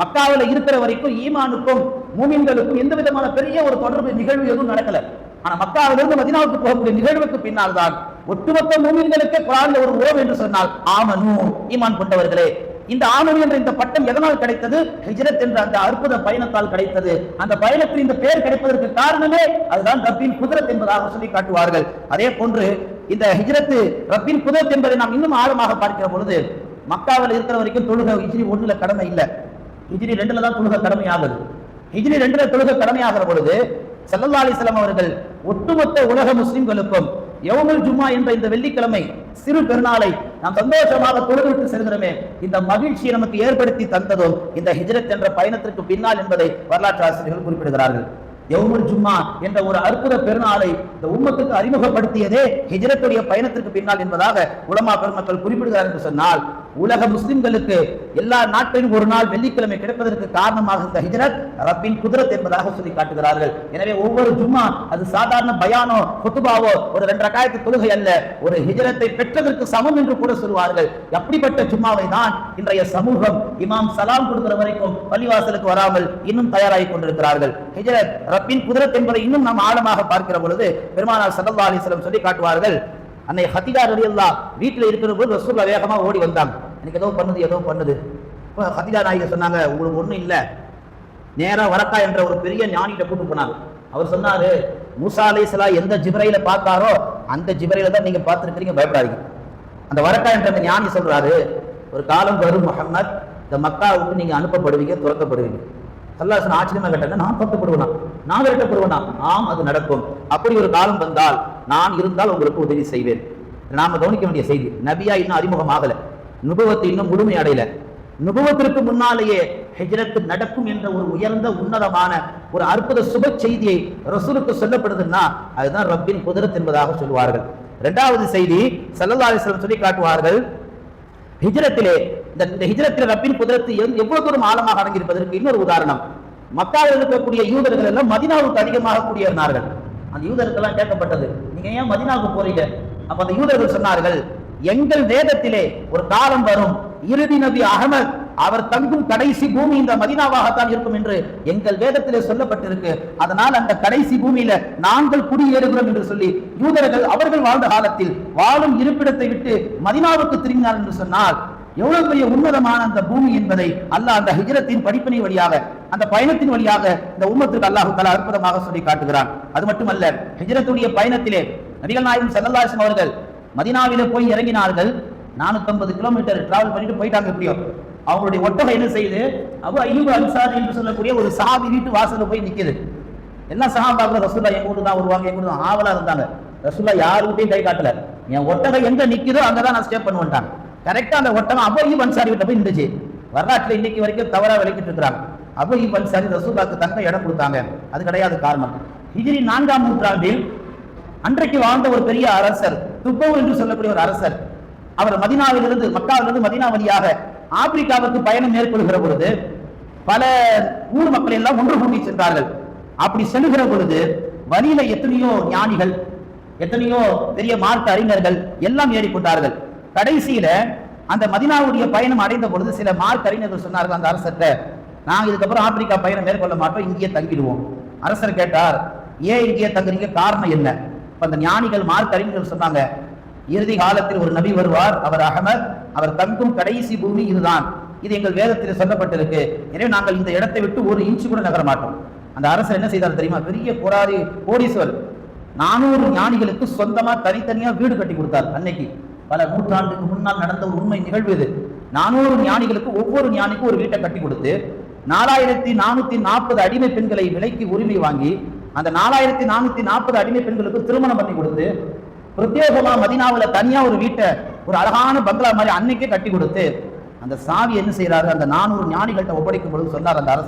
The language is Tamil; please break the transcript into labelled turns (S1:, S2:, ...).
S1: மக்காவில் இருக்கிற வரைக்கும் ஈமானுக்கும் மூமின்களுக்கும் எந்த விதமான பெரிய ஒரு தொடர்பு நிகழ்வு எதுவும் நடக்கல. ஆனா மக்காவிலிருந்து மதீனாவுக்கு போகக்கூடிய நிகழ்வுக்கு பின்னால் தான் ஒட்டுமொத்த மூமின்களுக்கு குர்ஆன்ல ஒரு ஓம் என்று சொன்னால் ஆமனு, ஈமான் கொண்டவர்களே. இந்த ஆமனு என்ற இந்த பட்டம் எதனால் கிடைத்தது? ஹிஜ்ரத் என்ற அந்த அற்புத பயணத்தால் கிடைத்தது. அந்த பயணத்தில் இந்த பெயர் கிடைப்பதற்கு காரணமே அதுதான் ரப்பின் குதிரத் என்பதாக சொல்லி காட்டுவார்கள். அதே போன்று இந்த ஹிஜ்ரத் ரப்பின் குதிரத் என்பதை நாம் இன்னும் ஆழமாக பார்க்கிற பொழுது, மக்காவில் இருக்கிற வரைக்கும் தொழுகை ஹிஜ்ரி 1ல கடமை இல்லை, ஹிஜ்ரி 2ல தான் தொழுகை கடமையாகுது. ஹிஜ்ரி 2ல தொழுகை கடமையாகிற பொழுது ஸல்லல்லாஹு அலைஹி வஸல்லம் அவர்கள் ஒட்டுமொத்த உலக முஸ்லிம்களுக்கும் யௌமுல் ஜும்ஆ என்ற இந்த வெள்ளிக்கிழமை சிறு பெருநாளை நாம் சந்தோஷமாக தொழுதுவிட்டு செல்கிறோமே, இந்த மகிழ்ச்சியை நமக்கு ஏற்படுத்தி தந்ததும் இந்த ஹிஜ்ரத் என்ற பயணத்திற்கு பின்னால் என்பதை வரலாற்று ஆசிரியர்கள் குறிப்பிடுகிறார்கள். யௌமுல் ஜும்ஆ என்ற ஒரு அற்புத பெருநாளை இந்த உம்மத்துக்கு அறிமுகப்படுத்தியதே ஹிஜ்ரத்துடைய பயணத்திற்கு பின்னால் என்பதாக உலமா பெருமக்கள் குறிப்பிடுகிறார் என்று சொன்னால், உலக முஸ்லிம்களுக்கு எல்லா நாட்களிலும் ஒரு நாள் வெள்ளிக்கிழமை கிடைப்பதற்கு காரணமாக இந்த ஹிஜ்ரத் ரப்பின் குதிரத் என்பதாக சொல்லி காட்டுகிறார்கள். எனவே ஒவ்வொரு ஜும்மா அது சாதாரண பயானோ குத்துபாவோ ஒரு 2 ரக்காயத்து தொழுகை அல்ல, ஒரு ஹிஜ்ரத்தை பெற்றதற்கு சமம் என்று கூட சொல்வார்கள். அப்படிப்பட்ட ஜும்மாவை தான் இன்றைய சமூகம் இமாம் சலாம் கொடுக்கிற வரைக்கும் பள்ளிவாசலுக்கு வராமல் இன்னும் தயாராகி கொண்டிருக்கிறார்கள். ஹிஜ்ரத் ரப்பின் குதிரத் என்பதை இன்னும் நாம் ஆழமாக பார்க்கிற பொழுது பெருமானார் ஸல்லல்லாஹு அலைஹி வஸல்லம் சொல்லி காட்டுவார்கள், அன்னை ஹதீஜா ரலியல்லாஹு வீட்டில் இருக்கிற போது ரசூலுல்லாஹ் வேகமா ஓடி வந்தாங்க. எனக்கு ஏதோ பண்ணுது. ஹதீஜா நாயகி சொன்னாங்க, உங்களுக்கு ஒண்ணும் இல்லை, நேரா வரக்கா என்ற ஒரு பெரிய ஞானிகிட்ட கூட்டு போனாங்க. அவர் சொன்னாரு, மூசா அலைஹிஸ்ஸலாம் எந்த ஜிப்ரையில பார்த்தாரோ அந்த ஜிப்ரையில தான் நீங்க பார்த்திருக்கிறீங்க, பயப்படாதீங்க. அந்த வரக்கா என்ற அந்த ஞானி சொல்றாரு, ஒரு காலம் வரும் முஹம்மத், இந்த மக்காவுக்கு நீங்க அனுப்பப்படுவீங்க, துரத்தப்படுவீங்க. ஸல்லல்லாஹு அலைஹி ஆச்சரியமா கேட்டாங்க, நான் துரத்தப்படுவேனா, நான் விரட்டப்படுவேனா? ஆம், அது நடக்கும். அப்படி ஒரு காலம் வந்தால் நான் இருந்தால் உங்களுக்கு உதவி செய்வேன். நாம கவனிக்க வேண்டிய செய்தி, நபியா இன்னும் அறிமுகம் ஆகல, நுபுவத்து இன்னும் முழுமை அடையல. நுபுவத்திற்கு முன்னாலேயே ஹிஜ்ரத் நடக்கும் என்ற ஒரு உயர்ந்த உன்னதமான ஒரு அற்புத சுப செய்தியை ரசூலுக்கு சொல்லப்படுதுன்னா அதுதான் ரப்பின் குதிரத் என்பதாக சொல்வார்கள். இரண்டாவது செய்தி ஸல்லல்லாஹு அலைஹி வஸல்லம் சொல்லி காட்டுவார்கள், ஹிஜ்ரத்திலே இந்த ஹிஜ்ரத்திலே ரப்பின் குதிரத் எவ்வளவு தூரம் ஆழமாக அடங்கியிருப்பதற்கு இன்னொரு உதாரணம், மக்காவில் இருக்கக்கூடிய யூதர்கள் எல்லாம் மதீனாவுக்கு அதிகமாக குடியேறினார்கள். அந்த யூதர்களெல்லாம் கேட்கப்பட்டது, நீங்க ஏன் மதீனாவுக்கு போறீங்க? அப்ப அந்த யூதர்கள் சொன்னார்கள், எங்கள் வேதத்திலே ஒரு காலம் வரும், இறுதி நபி அஹ்மத் அவர் தங்கும் கடைசி பூமி இந்த மதீனாவாகத்தான் இருக்கும் என்று எங்கள் வேதத்திலே சொல்லப்பட்டிருக்கு. அதனால் அந்த கடைசி பூமியில நாங்கள் குடியேறுகிறோம் என்று சொல்லி யூதர்கள் அவர்கள் வாழ்ந்த காலத்தில் வாழும் இருப்பிடத்தை விட்டு மதீனாவுக்கு திரும்பினார் என்று சொன்னால் எவ்வளவு பெரிய உன்னதமான அந்த பூமி என்பதை அல்லாஹ் அந்த ஹிஜ்ரத்தின் படிப்பினை வழியாக, அந்த பயணத்தின் வழியாக இந்த உம்மத்துக்கு அல்லாஹ் தஆலா அற்புதமாக சொல்லி காட்டுகிறான். அது மட்டுமல்ல, ஹிஜ்ரத்துடைய பயணத்திலே நபிகள் நாயகம் ஸல்லல்லாஹு அலைஹி வஸல்லம் அவர்கள் மதீனாவிலே போய் இறங்கினார்கள். 450 கிலோமீட்டர் டிராவல் பண்ணிட்டு போயிட்டாங்க. எப்படியோ அவங்களுடைய ஒட்டகம் என்ன செய்யுது, அபு அய்யூப் அன்சாரி என்று சொல்லக்கூடிய ஒரு சஹாபி வீட்டு வாசல்ல போய் நிக்குது. எல்லா சஹாபாக்களும் ரசூலுல்லாஹ் எங்க வீட்டு தான் வருவாங்க, எங்க வீட்டு தான் ஆவலா இருந்தாங்க. ரசூலுல்லாஹ் யாருக்கிட்டையும் கை காட்டல, என் ஒட்டகம் எங்க நிக்குதோ அங்கதான் நான் ஸ்டே பண்ணுவேன்ட்டாங்க. கரெக்டா அந்த ஒட்டகம் அபு அய்யூப் அன்சாரி கிட்ட போய் நின்றுச்சு. வரலாற்றுல இன்னைக்கு வரைக்கும் தவறா விளக்கிட்டு இருக்கிறாங்க. அபு அய்யூப் அன்சாரி ரசூலுல்லாஹ்க்கு தங்க இடம் கொடுத்தாங்க, அது கிடையாது காரணம். ஹிஜ்ரி 4ஆம் நூற்றாண்டில் அன்றைக்கு வாழ்ந்த ஒரு பெரிய அரசர், துப்பவ் என்று சொல்லக்கூடிய ஒரு அரசர், அவர் மதீனாவிலிருந்து மக்காவிலிருந்து மதீனா வழியாக ஆப்பிரிக்காவுக்கு பயணம் மேற்கொள்கிற பொழுது பல ஊர் மக்கள் எல்லாம் ஒன்று கூட்டி சென்றார்கள். அப்படி செல்கிற பொழுது வழியில எத்தனையோ ஞானிகள், எத்தனையோ பெரிய மார்க்க அறிஞர்கள் எல்லாம் ஏறிக்கொண்டார்கள். கடைசியில அந்த மதீனாவுடைய பயணம் அடைந்த பொழுது சில மார்க்க அறிஞர்கள் சொன்னார்கள் அந்த அரசர்கிட்ட, நாங்க இதுக்கப்புறம் ஆப்பிரிக்கா பயணம் மேற்கொள்ள மாட்டோம், இங்கேயே தங்கிடுவோம். அரசர் கேட்டார், ஏன் இங்கேயே தங்குறீங்க, காரணம் என்ன? அந்த ஞானிகள் மார்க்க அறிஞர்கள் சொன்னாங்க, இறுதி காலத்தில் ஒரு நபி வருவார், அவர் அஹ்மத், அவர் தங்கும் கடைசி பூமி இதுதான், இது எங்கள் வேதத்தில் சொல்லப்பட்டிருக்கு, எனவே நாங்கள் இந்த இடத்தை விட்டு ஒரு இன்ச்சு கூட நகர மாட்டோம். அந்த அரசர் என்ன செய்தார் தெரியுமா? பெரிய போராடி கோடீஸ்வரர் 400 ஞானிகளுக்கு சொந்தமா தனித்தனியா வீடு கட்டி கொடுத்தார். அன்னைக்கு பல நூற்றாண்டுக்கு முன்னால் நடந்த ஒரு உண்மை நிகழ்வு இது. 400 ஞானிகளுக்கு ஒவ்வொரு ஞானிக்கும் ஒரு வீட்டை கட்டி கொடுத்து 4440 அடிமை பெண்களை விலைக்கு உரிமை வாங்கி அந்த 4440 அடிமை பெண்களுக்கு திருமணம் பண்ணி கொடுத்து பிரத்யேகமா மதீனாவுல தனியா ஒரு வீட்டை, ஒரு அழகான பங்களா மாதிரி அன்னைக்கே கட்டி கொடுத்து அந்த சாவி என்ன செய்யறாரு, அந்த 400 ஞானிகள்கிட்ட ஒப்படைக்கும் பொழுது சொன்னார் அந்த அரசு,